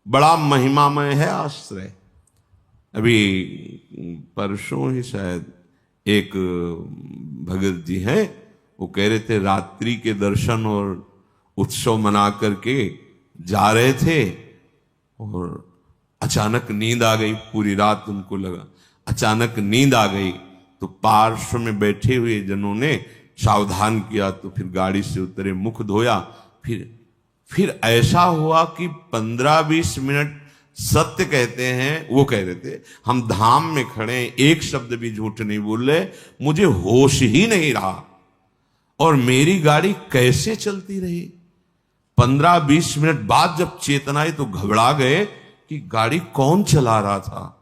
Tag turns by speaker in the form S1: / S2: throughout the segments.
S1: बड़ा महिमामय है आश्रय। अभी परसों ही शायद एक भगत जी हैं, वो कह रहे थे रात्रि के दर्शन और उत्सव मना करके जा रहे थे और अचानक नींद आ गई। पूरी रात उनको लगा, अचानक नींद आ गई तो पार्श्व में बैठे हुए जनों ने सावधान किया, तो फिर गाड़ी से उतरे, मुख धोया। फिर ऐसा हुआ कि 15-20 मिनट सत्य कहते हैं, वो कह रहे थे हम धाम में खड़े, एक शब्द भी झूठ नहीं बोल रहे, मुझे होश ही नहीं रहा और मेरी गाड़ी कैसे चलती रही। 15-20 मिनट बाद जब चेतना आई तो घबरा गए कि गाड़ी कौन चला रहा था।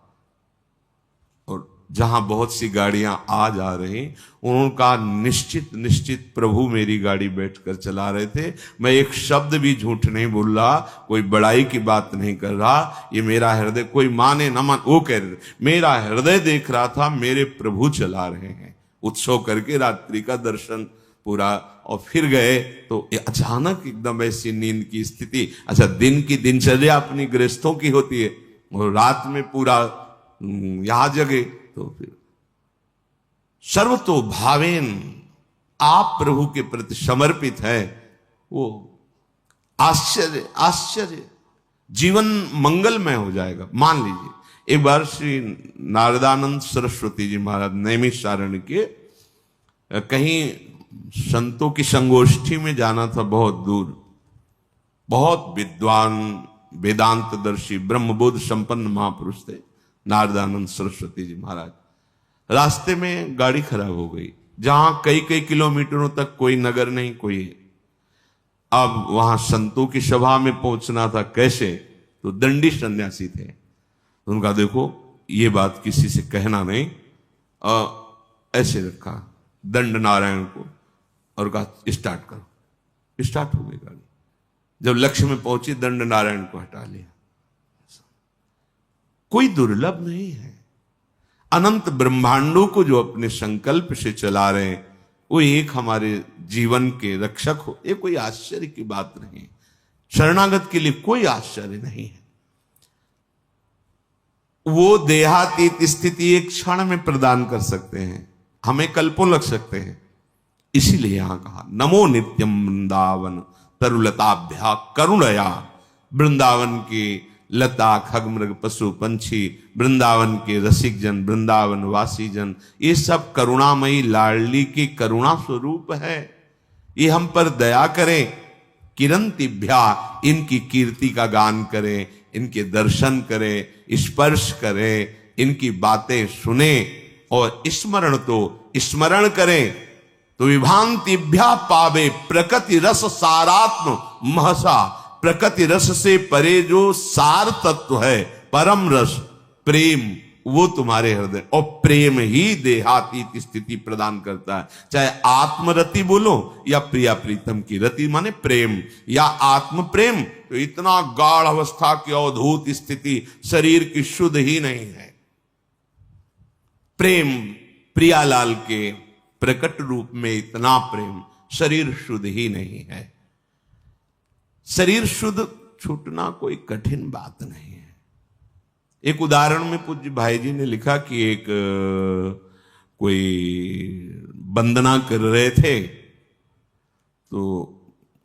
S1: और जहां बहुत सी गाड़ियां आ जा रही, उनका निश्चित प्रभु मेरी गाड़ी बैठकर चला रहे थे। मैं एक शब्द भी झूठ नहीं बोल रहा, कोई बड़ाई की बात नहीं कर रहा। ये मेरा हृदय, कोई माने न मान, वो कह रहे थे मेरा हृदय देख रहा था, मेरे प्रभु चला रहे हैं। उत्सव करके रात्रि का दर्शन पूरा, और फिर गए तो अचानक एकदम ऐसी नींद की स्थिति। अच्छा, दिन की दिनचर्या अपनी गृहस्थों की होती है और रात में पूरा यहां जगे, तो फिर सर्वतो भावेन आप प्रभु के प्रति समर्पित है। वो आश्चर्य जीवन मंगलमय हो जाएगा। मान लीजिए एक बार श्री नारदानंद सरस्वती जी महाराज नैमिषारण्य के कहीं संतों की संगोष्ठी में जाना था, बहुत दूर। बहुत विद्वान वेदांतदर्शी ब्रह्मबोध संपन्न महापुरुष थे नारदानंद सरस्वती जी महाराज। रास्ते में गाड़ी खराब हो गई, जहां कई किलोमीटरों तक कोई नगर नहीं, कोई। अब वहां संतों की सभा में पहुंचना था, कैसे? तो दंडी सन्यासी थे, तो उनका देखो ये बात किसी से कहना नहीं, ऐसे रखा दंड नारायण को और कहा स्टार्ट करो। स्टार्ट हो गई गाड़ी। जब लक्ष्य में पहुंची, दंड नारायण को हटा लिया। कोई दुर्लभ नहीं है। अनंत ब्रह्मांडों को जो अपने संकल्प से चला रहे हैं, वो एक हमारे जीवन के रक्षक हो, ये कोई आश्चर्य की बात नहीं। शरणागत के लिए कोई आश्चर्य नहीं है। वो देहातीत स्थिति एक क्षण में प्रदान कर सकते हैं, हमें कल्पों लग सकते हैं। इसीलिए यहां कहा नमो नित्यम वृंदावन तरुलताभ्या करुणया। वृंदावन की लता खगमृग पशु पंछी, वृंदावन के रसिक जन, वृंदावन वासी जन, ये सब करुणामयी लाडली की करुणा स्वरूप है। ये हम पर दया करें। किरंतिभ्या, इनकी कीर्ति का गान करें, इनके दर्शन करें, स्पर्श करें, इनकी बातें सुने और स्मरण करें तो विभांतिभ्या पावे प्रकृति रस सारात्म महसा। प्रकृति रस से परे जो सार तत्व है, परम रस प्रेम, वो तुम्हारे हृदय, और प्रेम ही देहातीत स्थिति प्रदान करता है। चाहे आत्मरति बोलो या प्रिया प्रीतम की रति, माने प्रेम या आत्म प्रेम, तो इतना गाढ़ अवस्था की अवधूत स्थिति शरीर की शुद्ध ही नहीं है। प्रेम प्रियालाल के प्रकट रूप में इतना प्रेम, शरीर शुद्ध ही नहीं है। शरीर शुद्ध छूटना कोई कठिन बात नहीं है। एक उदाहरण में पूज्य भाई जी ने लिखा कि एक कोई वंदना कर रहे थे, तो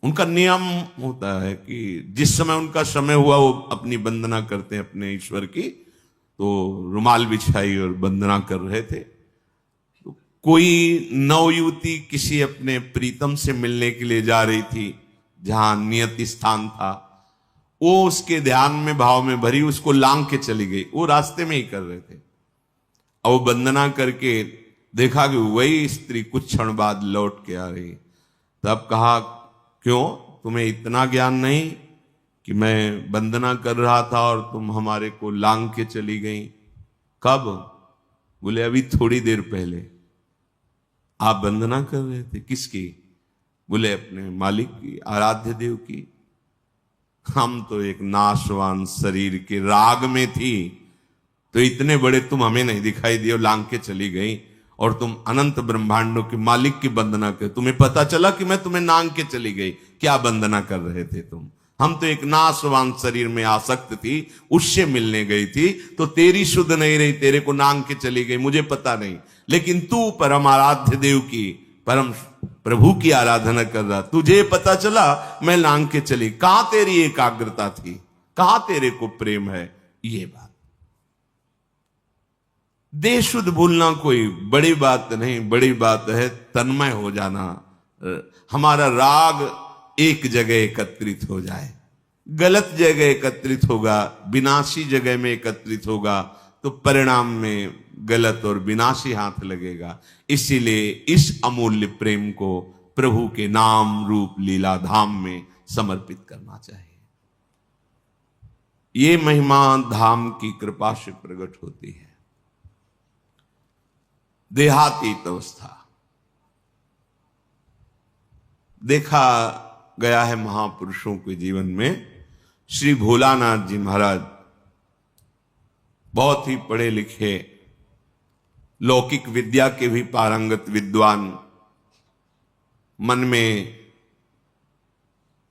S1: उनका नियम होता है कि जिस समय उनका समय हुआ वो अपनी वंदना करते हैं अपने ईश्वर की। तो रुमाल बिछाई और वंदना कर रहे थे। तो कोई नवयुवती किसी अपने प्रीतम से मिलने के लिए जा रही थी, जहां नियति स्थान था। वो उसके ध्यान में भाव में भरी उसको लांग के चली गई। वो रास्ते में ही कर रहे थे। और वो वंदना करके देखा कि वही स्त्री कुछ क्षण बाद लौट के आ रही। तब कहा, क्यों तुम्हें इतना ज्ञान नहीं कि मैं वंदना कर रहा था और तुम हमारे को लांग के चली गई? कब? बोले अभी थोड़ी देर पहले। आप वंदना कर रहे थे, किसकी? बोले अपने मालिक की, आराध्य देव की। हम तो एक नाशवान शरीर के राग में थी, तो इतने बड़े तुम हमें नहीं दिखाई दिए, लांग के चली गई, और तुम अनंत ब्रह्मांडों के मालिक की वंदना कर। तुम्हें पता चला कि मैं तुम्हें नांग के चली गई। क्या वंदना कर रहे थे तुम? हम तो एक नाशवान शरीर में आसक्त थी, उससे मिलने गई थी, तो तेरी शुद्ध नहीं रही, तेरे को नांग के चली गई, मुझे पता नहीं। लेकिन तू परम आराध्य देव की, परम प्रभु की आराधना कर रहा, तुझे पता चला मैं नांग के चली। कहां तेरी एकाग्रता थी, कहां तेरे को प्रेम है? ये बात देह शुद्ध भूलना कोई बड़ी बात नहीं, बड़ी बात है तन्मय हो जाना। हमारा राग एक जगह एकत्रित हो जाए, गलत जगह एकत्रित होगा, विनाशी जगह में एकत्रित होगा, तो परिणाम में गलत और विनाशी हाथ लगेगा। इसीलिए इस अमूल्य प्रेम को प्रभु के नाम रूप लीला धाम में समर्पित करना चाहिए। ये महिमा धाम की कृपा से प्रकट होती है। देहातीत अवस्था देखा गया है महापुरुषों के जीवन में। श्री भोलानाथ जी महाराज बहुत ही पढ़े लिखे, लौकिक विद्या के भी पारंगत विद्वान, मन में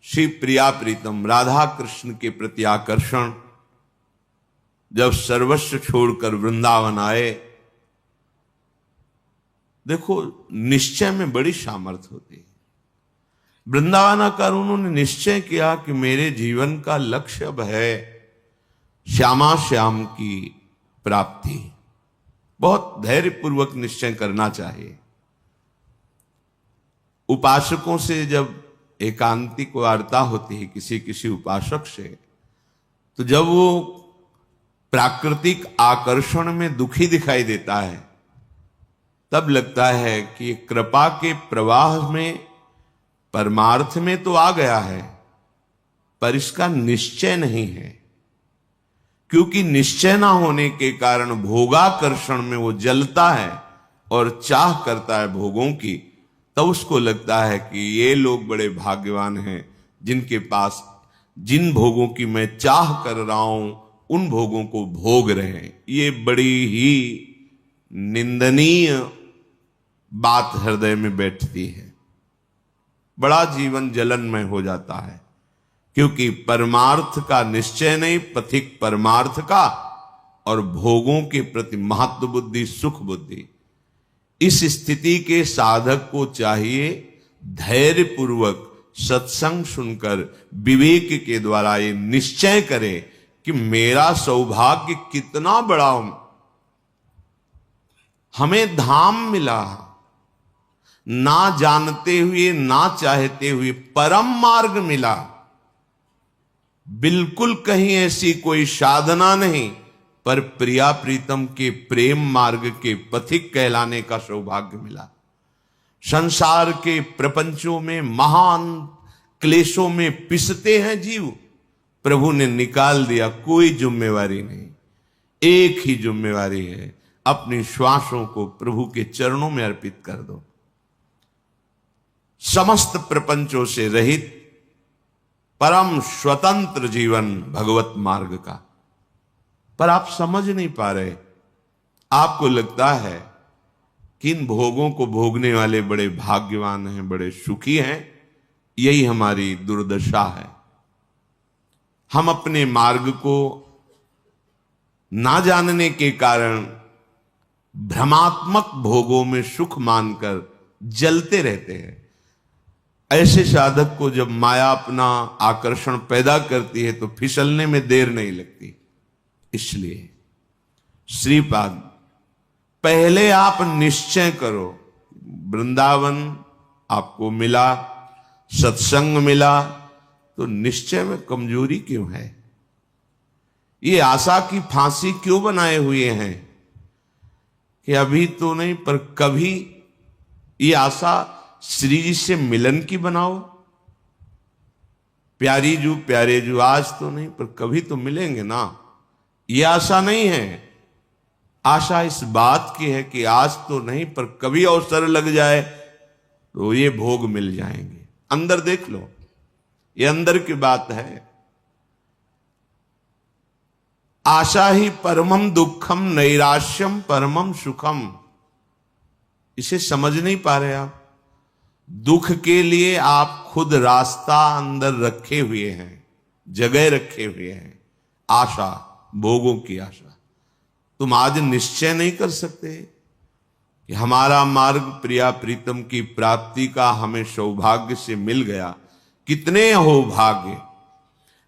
S1: श्री प्रिया प्रीतम राधा कृष्ण के प्रति आकर्षण, जब सर्वस्व छोड़कर वृंदावन आए। देखो, निश्चय में बड़ी सामर्थ्य होती है। वृंदावन आकर उन्होंने निश्चय किया कि मेरे जीवन का लक्ष्य अब है श्यामा श्याम की प्राप्ति। बहुत धैर्यपूर्वक निश्चय करना चाहिए। उपासकों से जब एकांतिक वार्ता होती है किसी किसी उपासक से, तो जब वो प्राकृतिक आकर्षण में दुखी दिखाई देता है, तब लगता है कि कृपा के प्रवाह में परमार्थ में तो आ गया है, पर इसका निश्चय नहीं है। क्योंकि निश्चय ना होने के कारण भोगाकर्षण में वो जलता है और चाह करता है भोगों की। तब उसको लगता है कि ये लोग बड़े भाग्यवान हैं जिनके पास जिन भोगों की मैं चाह कर रहा हूं, उन भोगों को भोग रहे हैं। ये बड़ी ही निंदनीय बात हृदय में बैठती है। बड़ा जीवन जलनमय हो जाता है, क्योंकि परमार्थ का निश्चय नहीं, पथिक परमार्थ का, और भोगों के प्रति महत्व बुद्धि, सुख बुद्धि। इस स्थिति के साधक को चाहिए धैर्य पूर्वक सत्संग सुनकर विवेक के द्वारा ये निश्चय करे कि मेरा सौभाग्य कितना बड़ा, हमें धाम मिला, ना जानते हुए ना चाहते हुए परम मार्ग मिला। बिल्कुल कहीं ऐसी कोई साधना नहीं, पर प्रिया प्रीतम के प्रेम मार्ग के पथिक कहलाने का सौभाग्य मिला। संसार के प्रपंचों में महान क्लेशों में पिसते हैं जीव, प्रभु ने निकाल दिया। कोई जिम्मेवारी नहीं, एक ही जिम्मेवारी है, अपनी श्वासों को प्रभु के चरणों में अर्पित कर दो। समस्त प्रपंचों से रहित परम स्वतंत्र जीवन भगवत मार्ग का। पर आप समझ नहीं पा रहे। आपको लगता है कि इन भोगों को भोगने वाले बड़े भाग्यवान हैं, बड़े सुखी हैं। यही हमारी दुर्दशा है। हम अपने मार्ग को ना जानने के कारण भ्रमात्मक भोगों में सुख मानकर जलते रहते हैं। ऐसे साधक को जब माया अपना आकर्षण पैदा करती है तो फिसलने में देर नहीं लगती। इसलिए श्रीपाद, पहले आप निश्चय करो, वृंदावन आपको मिला, सत्संग मिला, तो निश्चय में कमजोरी क्यों है? ये आशा की फांसी क्यों बनाए हुए हैं कि अभी तो नहीं पर कभी? ये आशा श्री जी से मिलन की बनाओ। प्यारी जू प्यारे जू, आज तो नहीं पर कभी तो मिलेंगे ना। ये आशा नहीं है। आशा इस बात की है कि आज तो नहीं पर कभी अवसर लग जाए तो ये भोग मिल जाएंगे। अंदर देख लो, ये अंदर की बात है। आशा ही परमम दुखम, नैराश्यम परमम सुखम। इसे समझ नहीं पा रहे आप। दुख के लिए आप खुद रास्ता अंदर रखे हुए हैं, जगह रखे हुए हैं, आशा, भोगों की आशा। तुम आज निश्चय नहीं कर सकते कि हमारा मार्ग प्रिया प्रीतम की प्राप्ति का हमें सौभाग्य से मिल गया। कितने हो भाग्य।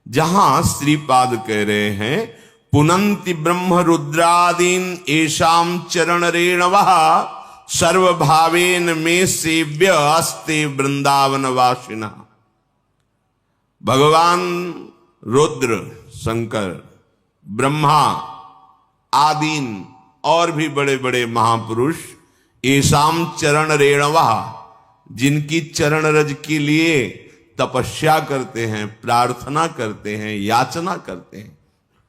S1: जहां श्रीपाद कह रहे हैं पुनंति ब्रह्म रुद्रादीन एषाम चरण रेणवः सर्वभावेन में सेव्य अस्ते वृंदावन वासिना। भगवान रुद्र, शंकर, ब्रह्मा आदीन और भी बड़े बड़े महापुरुष एषाम चरण रेणवः, जिनकी चरण रज के लिए तपस्या करते हैं, प्रार्थना करते हैं, याचना करते हैं,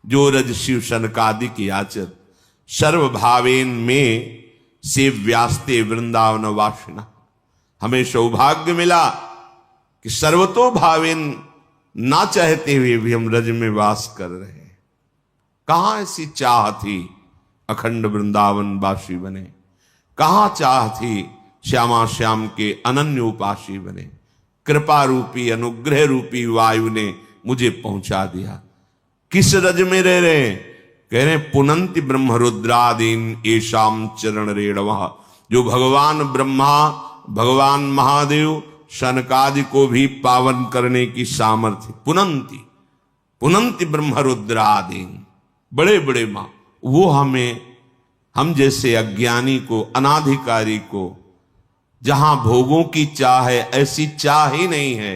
S1: जो रज शिव शनकादिक याचर सर्वभावेन में सेव्यास्ते वृंदावन वासिना। हमें सौभाग्य मिला कि सर्वतो भावेन, ना चाहते हुए भी हम रज में वास कर रहे हैं। कहां ऐसी चाह थी अखंड वृंदावन वासी बने, कहां चाह थी श्यामा श्याम के अनन्य उपासी बने। कृपा रूपी अनुग्रह रूपी वायु ने मुझे पहुंचा दिया। किस रज में रह रहे हैं? कह रहे पुनंति ब्रह्म रुद्रादीन एषाम चरण रेणवः, जो भगवान ब्रह्मा, भगवान महादेव, शनकादि को भी पावन करने की सामर्थ्य। पुनंति, पुनंति ब्रह्म रुद्रादीन, बड़े बड़े मां, वो हमें, हम जैसे अज्ञानी को, अनाधिकारी को, जहां भोगों की चाह है, ऐसी चाह ही नहीं है,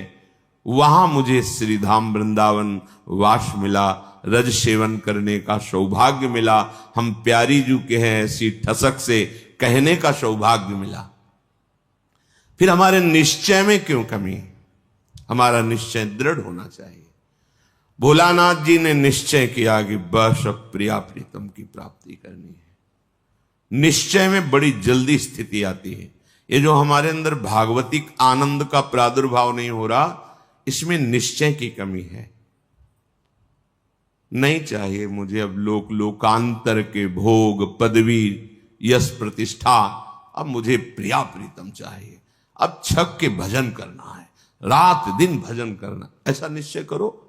S1: वहां मुझे श्रीधाम वृंदावन वास मिला, रज सेवन करने का सौभाग्य मिला। हम प्यारी जू के हैं ऐसी ठसक से कहने का सौभाग्य मिला। फिर हमारे निश्चय में क्यों कमी? हमारा निश्चय दृढ़ होना चाहिए। भोलानाथ जी ने निश्चय किया कि बस अब प्रिया प्रीतम की प्राप्ति करनी है। निश्चय में बड़ी जल्दी स्थिति आती है। ये जो हमारे अंदर भागवतिक आनंद का प्रादुर्भाव नहीं हो रहा, इसमें निश्चय की कमी है। नहीं चाहिए मुझे अब लोकांतर के भोग, पदवी, यश, प्रतिष्ठा। अब मुझे प्रिया प्रीतम चाहिए। अब छक के भजन करना है, रात दिन भजन करना। ऐसा निश्चय करो।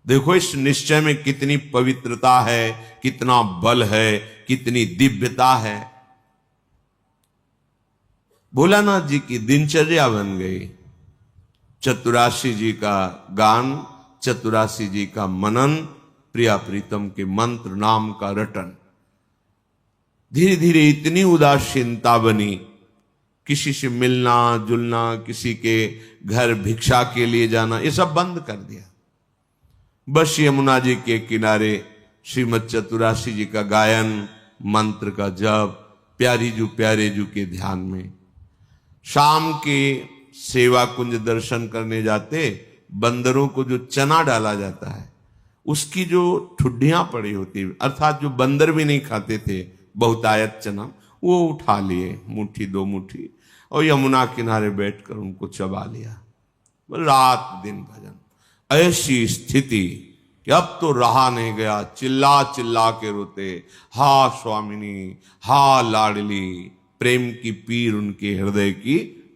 S1: देखो इस निश्चय में कितनी पवित्रता है, कितना बल है, कितनी दिव्यता है। भोलानाथ जी की दिनचर्या बन गई। चतुराशी जी का गान, चतुराशी जी का मनन, प्रिया प्रीतम के मंत्र नाम का रटन। धीरे धीरे इतनी उदासीनता बनी, किसी से मिलना जुलना, किसी के घर भिक्षा के लिए जाना, ये सब बंद कर दिया। बस यमुना जी के किनारे श्रीमद चतुराशी जी का गायन, मंत्र का जप, प्यारे जू के ध्यान में। शाम के सेवा कुंज दर्शन करने जाते, बंदरों को जो चना डाला जाता है, उसकी जो ठुड्डियां पड़ी होती, अर्थात जो बंदर भी नहीं खाते थे, बहुतायत चना, वो उठा लिए मुट्ठी दो मुट्ठी, और यमुना किनारे बैठकर उनको चबा लिया। रात दिन भजन। ऐसी स्थिति कि अब तो रहा नहीं गया, चिल्ला चिल्ला के रोते, हा स्वामिनी, हा लाडली। प्रेम की पीर उनके हृदय की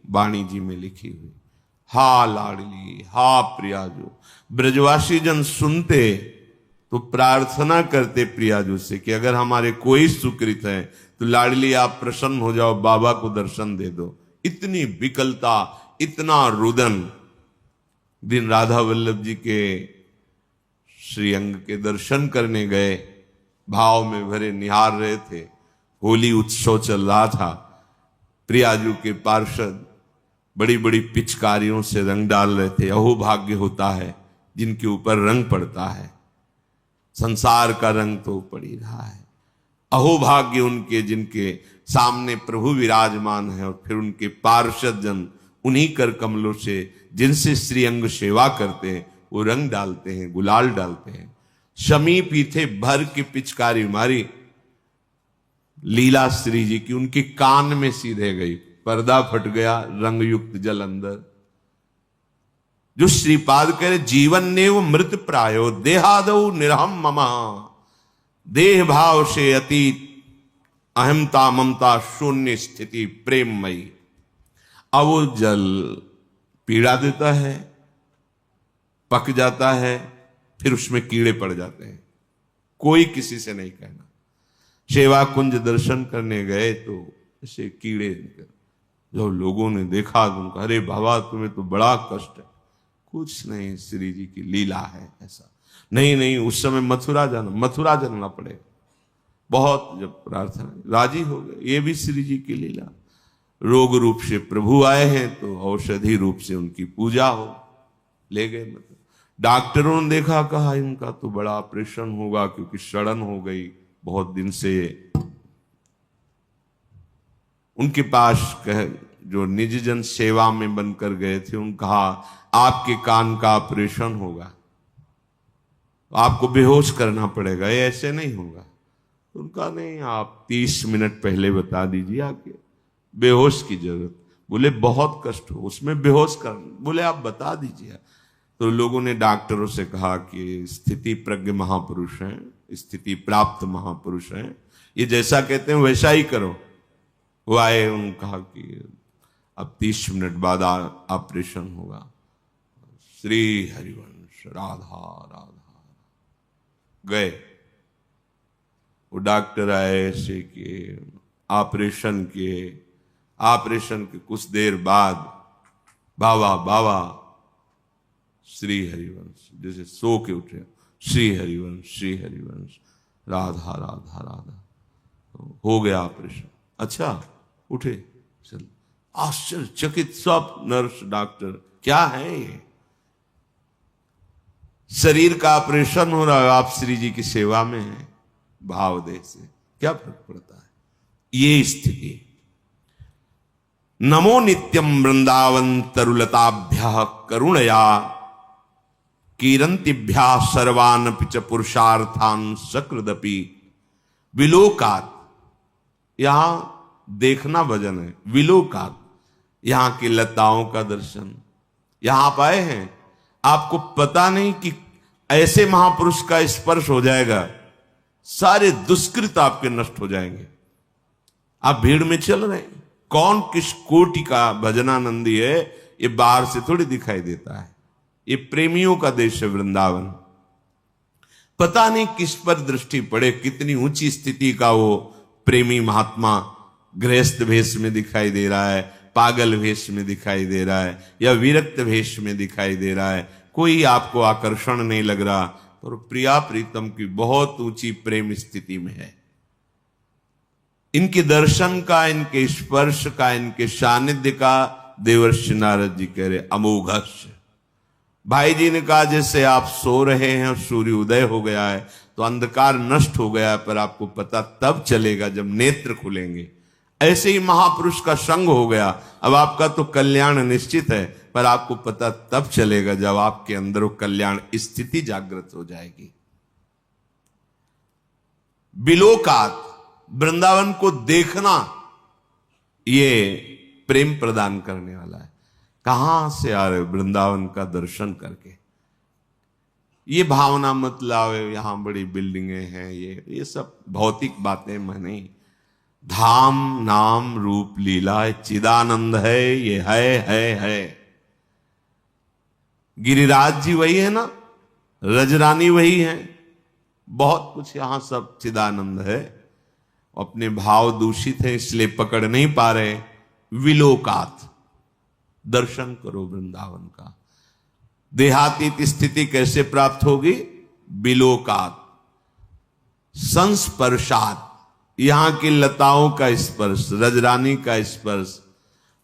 S1: वाणी जी में लिखी हुई। हा लाडली, हा प्रियाजू। ब्रजवासी जन सुनते तो प्रार्थना करते प्रियाजू से कि अगर हमारे कोई सुकृत है तो लाडली आप प्रसन्न हो जाओ, बाबा को दर्शन दे दो। इतनी विकलता, इतना रुदन। दिन राधा वल्लभ जी के श्रीअंग के दर्शन करने गए, भाव में भरे निहार रहे थे। होली उत्सव चल रहा था। प्रियाजू के पार्षद बड़ी बड़ी पिचकारियों से रंग डाल रहे थे। अहो भाग्य होता है जिनके ऊपर रंग पड़ता है। संसार का रंग तो पड़ ही रहा है। अहो भाग्य उनके जिनके सामने प्रभु विराजमान है, और फिर उनके पार्षद जन उन्हीं कर कमलों से, जिनसे श्रीअंग सेवा करते हैं, वो रंग डालते हैं, गुलाल डालते हैं। समीप ही थे, भर की पिचकारी मारी लीला श्री जी की, उनके कान में सीधे गई, पर्दा फट गया, रंग युक्त जल अंदर। जो श्रीपाद कह रहे जीवन नेव मृत प्रायो देहादौ निरहम मम। देह भाव से अतीत अहमता ममता शून्य स्थिति प्रेममयी। अब वो जल पीड़ा देता है, पक जाता है, फिर उसमें कीड़े पड़ जाते हैं, कोई किसी से नहीं कहना। सेवा कुंज दर्शन करने गए तो ऐसे कीड़े निकल, जब लोगों ने देखा तो उनका, अरे बाबा तुम्हें तो बड़ा कष्ट है। कुछ नहीं, श्री जी की लीला है ऐसा। नहीं नहीं, उस समय मथुरा जाना पड़ेगा। बहुत जब प्रार्थना, राजी हो गए, ये भी श्री जी की लीला। रोग रूप से प्रभु आए हैं तो औषधि रूप से उनकी पूजा हो, ले गए। मतलब डॉक्टरों ने देखा, कहा इनका तो बड़ा ऑपरेशन होगा, क्योंकि सड़न हो गई बहुत दिन से। उनके पास जो निज जन सेवा में बनकर गए थे, उन्होंने कहा आपके कान का ऑपरेशन होगा, आपको बेहोश करना पड़ेगा, ये ऐसे नहीं होगा। उनका नहीं, आप 30 मिनट पहले बता दीजिए आके, बेहोश की जरूरत। बोले बहुत कष्ट हो उसमें बेहोश कर, बोले आप बता दीजिए। तो लोगों ने डॉक्टरों से कहा कि स्थिति प्रज्ञ महापुरुष हैं, स्थिति प्राप्त महापुरुष हैं, ये जैसा कहते हैं वैसा ही करो। वो आए, उन्होंने कहा कि अब 30 मिनट बाद ऑपरेशन होगा। श्री हरिवंश राधा राधा गए। वो डॉक्टर आए ऐसे कि ऑपरेशन के कुछ देर बाद बाबा बाबा श्री हरिवंश, जैसे सो के उठे, श्री हरिवंश राधा राधा राधा, तो हो गया ऑपरेशन। अच्छा उठे, चल। आश्चर्यचकित सब नर्स डॉक्टर, क्या है ये, शरीर का ऑपरेशन हो रहा है, आप श्री जी की सेवा में हैं, भाव देह से क्या फर्क पड़ता है। ये स्थिति। नमो नित्यम वृंदावन तरुलताभ्य करुणया कीरंतिभ्या सर्वान पिच पुरुषार्थान सकृदपि विलोकात। यहां देखना भजन है, विलोकात, यहां की लताओं का दर्शन। यहां आप आए हैं, आपको पता नहीं कि ऐसे महापुरुष का स्पर्श हो जाएगा, सारे दुष्कृत आपके नष्ट हो जाएंगे। आप भीड़ में चल रहे हैं, कौन किस कोटि का भजनानंदी है, ये बाहर से थोड़ी दिखाई देता है। ये प्रेमियों का देश है वृंदावन। पता नहीं किस पर दृष्टि पड़े, कितनी ऊंची स्थिति का वो प्रेमी महात्मा गृहस्थ भेष में दिखाई दे रहा है, पागल भेष में दिखाई दे रहा है, या विरक्त भेष में दिखाई दे रहा है, कोई आपको आकर्षण नहीं लग रहा, और प्रिया प्रीतम की बहुत ऊंची प्रेम स्थिति में है। इनके दर्शन का, इनके स्पर्श का, इनके सानिध्य का देवर्षि नारद जी कह रहे अमोघस्य। भाई जी ने कहा जैसे आप सो रहे हैं और सूर्य उदय हो गया है तो अंधकार नष्ट हो गया है, पर आपको पता तब चलेगा जब नेत्र खुलेंगे। ऐसे ही महापुरुष का संग हो गया, अब आपका तो कल्याण निश्चित है, पर आपको पता तब चलेगा जब आपके अंदर वो कल्याण स्थिति जागृत हो जाएगी। बिलोकात, वृंदावन को देखना, ये प्रेम प्रदान करने वाला है। कहां से आ रहे, वृंदावन का दर्शन करके। ये भावना मत लावे यहां बड़ी बिल्डिंगें हैं, ये सब भौतिक बातें माने। धाम नाम रूप लीला चिदानंद है, ये है। गिरिराज जी वही है ना, रजरानी वही है, बहुत कुछ यहां सब चिदानंद है। अपने भाव दूषित है इसलिए पकड़ नहीं पा रहे। विलोकात, दर्शन करो वृंदावन का। देहातीत स्थिति कैसे प्राप्त होगी? बिलोकात, संस्पर्शात, यहां की लताओं का स्पर्श, रजरानी का स्पर्श,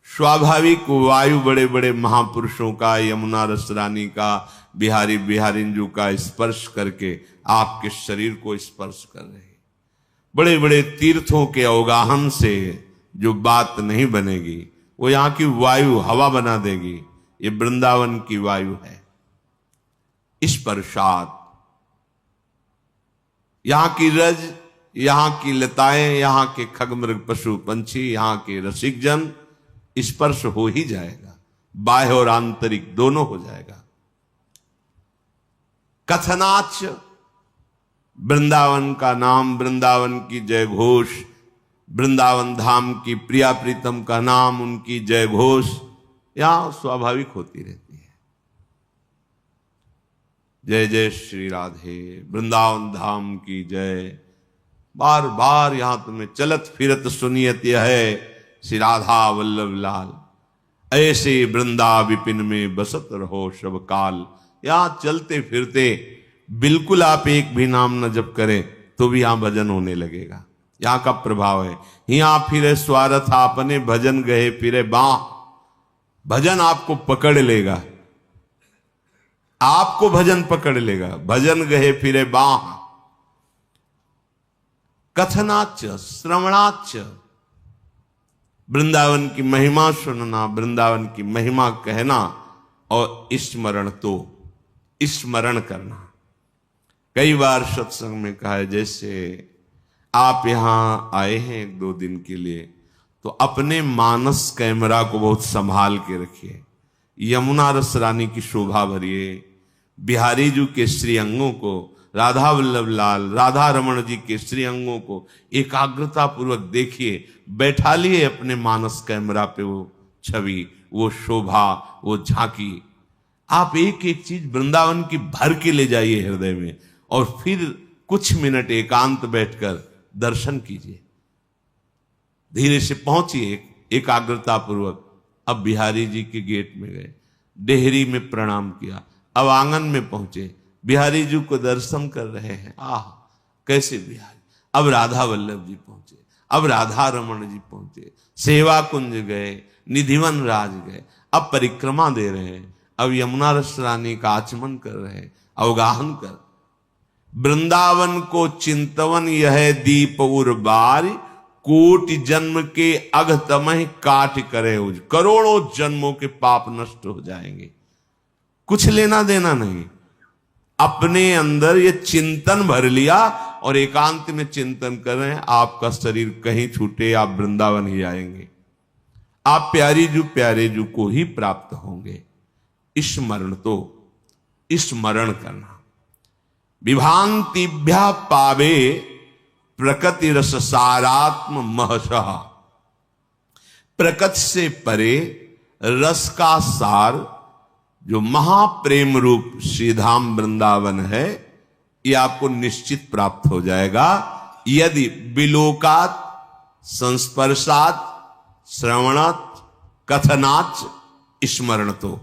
S1: स्वाभाविक वायु बड़े बड़े महापुरुषों का, यमुना रसरानी का, बिहारी बिहारिंजू का स्पर्श करके आपके शरीर को स्पर्श कर रहे। बड़े बड़े तीर्थों के अवगाहन से जो बात नहीं बनेगी वो यहां की वायु हवा बना देगी। ये वृंदावन की वायु है। स्पर्शात, यहां की रज, यहां की लताएं, यहां के खगमृग पशु पंछी, यहां के रसिक जन, स्पर्श हो ही जाएगा, बाह्य और आंतरिक दोनों हो जाएगा। कथनाच, वृंदावन का नाम, वृंदावन की जय घोष, वृंदावन धाम की प्रिया प्रीतम का नाम, उनकी जय घोष यहां स्वाभाविक होती रहती है। जय जय श्री राधे, वृंदावन धाम की जय। बार बार यहां तुम्हें चलत फिरत सुनियत है, श्री राधा वल्लभ लाल। ऐसे वृंदा विपिन में बसत रहो शब काल। यहां चलते फिरते बिल्कुल आप एक भी नाम न जप करें तो भी यहां भजन होने लगेगा। यहां का प्रभाव है। यहां फिरे स्वार्थ आपने, भजन गए फिरे बाह। भजन आपको पकड़ लेगा, आपको भजन पकड़ लेगा। भजन गए फिरे बाह, कथनाच श्रवणाच। वृंदावन की महिमा सुनना, वृंदावन की महिमा कहना और स्मरण, तो स्मरण करना। कई बार सत्संग में कहा है, जैसे आप यहां आए हैं एक दो दिन के लिए, तो अपने मानस कैमरा को बहुत संभाल के रखिए। यमुना रस रानी की शोभा भरिए, बिहारी जी के श्री अंगों को, राधा वल्लभ लाल, राधा रमण जी के श्री अंगों को एकाग्रता पूर्वक देखिए। बैठा लिए अपने मानस कैमरा पे वो छवि, वो शोभा, वो झांकी। आप एक एक चीज वृंदावन की भर के ले जाइए हृदय में, और फिर कुछ मिनट एकांत बैठकर दर्शन कीजिए। धीरे से पहुंचिए एकाग्रता पूर्वक। अब बिहारी जी के गेट में गए, डेहरी में प्रणाम किया, अब आंगन में पहुंचे, बिहारी जी को दर्शन कर रहे हैं। आह कैसे बिहारी। अब राधा वल्लभ जी पहुंचे, अब राधा रमण जी पहुंचे, सेवा कुंज गए, निधिवन राज गए, अब परिक्रमा दे रहे हैं, अब यमुना रस रानी का आचमन कर रहे हैं, अवगाहन कर। वृंदावन को चिंतवन यह दीप उर्बार, कोटि जन्म के अघतमह काट करे उज। करोड़ों जन्मों के पाप नष्ट हो जाएंगे, कुछ लेना देना नहीं। अपने अंदर ये चिंतन भर लिया और एकांत में चिंतन कर रहे हैं। आपका शरीर कहीं छूटे, आप वृंदावन ही आएंगे। आप प्यारे जू को ही प्राप्त होंगे। स्मरण, तो स्मरण करना। विभांतिभ्या पावे प्रकृति रस सारात्म महशः। प्रकृति से परे रस का सार जो महाप्रेम रूप श्रीधाम वृंदावन है, ये आपको निश्चित प्राप्त हो जाएगा यदि विलोकात, संस्पर्शात, श्रवणात, कथनाच स्मरण। तो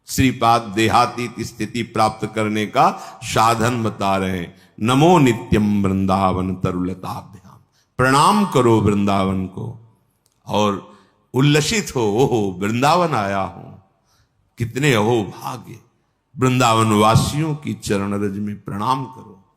S1: श्रीपाद देहातीत स्थिति प्राप्त करने का साधन बता रहे हैं। नमो नित्यम वृंदावन तरुलताभ्याम। प्रणाम करो वृंदावन को और उल्लसित हो, ओहो वृंदावन आया हूं। कितने अहो भाग्य। वृंदावन वासियों की चरण रज में प्रणाम करो।